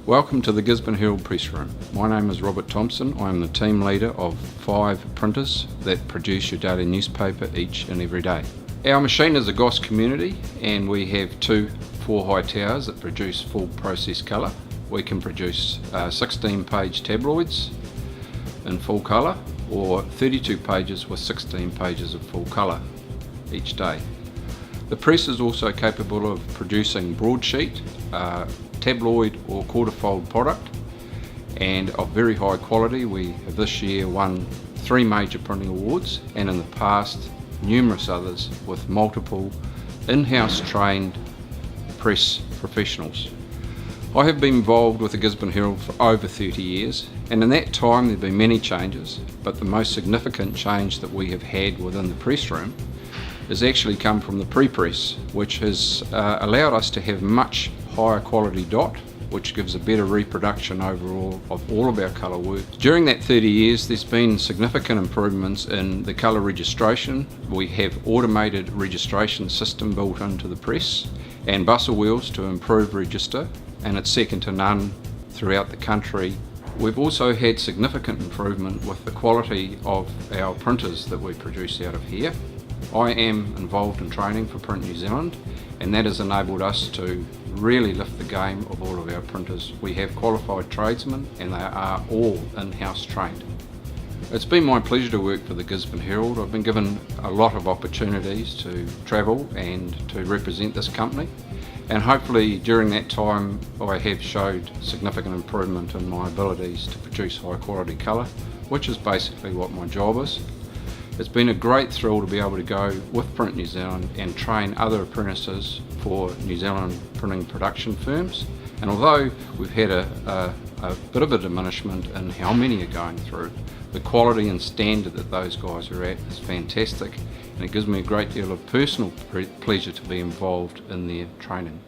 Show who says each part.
Speaker 1: Welcome to the Gisborne Herald Press Room. My name is Robert Thompson. I am the team leader of 5 printers that produce your daily newspaper each and every day. Our machine is a GOS community and we have 2 4-high towers that produce full process colour. We can produce 16-page tabloids in full colour or 32 pages with 16 pages of full colour each day. The press is also capable of producing broadsheet, tabloid or quarterfold product, and of very high quality. We have this year won 3 major printing awards and in the past numerous others with multiple in-house trained press professionals. I have been involved with the Gisborne Herald for over 30 years, and in that time there have been many changes, but the most significant change that we have had within the press room has actually come from the pre-press, which has allowed us to have much higher quality dot, which gives a better reproduction overall of all of our colour work. During that 30 years there's been significant improvements in the colour registration. We have automated registration system built into the press and bustle wheels to improve register, and it's second to none throughout the country. We've also had significant improvement with the quality of our printers that we produce out of here. I am involved in training for Print New Zealand, and that has enabled us to really lift the game of all of our printers. We have qualified tradesmen and they are all in-house trained. It's been my pleasure to work for the Gisborne Herald. I've been given a lot of opportunities to travel and to represent this company, and hopefully during that time I have showed significant improvement in my abilities to produce high quality colour, which is basically what my job is. It's been a great thrill to be able to go with Print New Zealand and train other apprentices for New Zealand printing production firms, and although we've had a bit of a diminishment in how many are going through, the quality and standard that those guys are at is fantastic, and it gives me a great deal of personal pleasure to be involved in their training.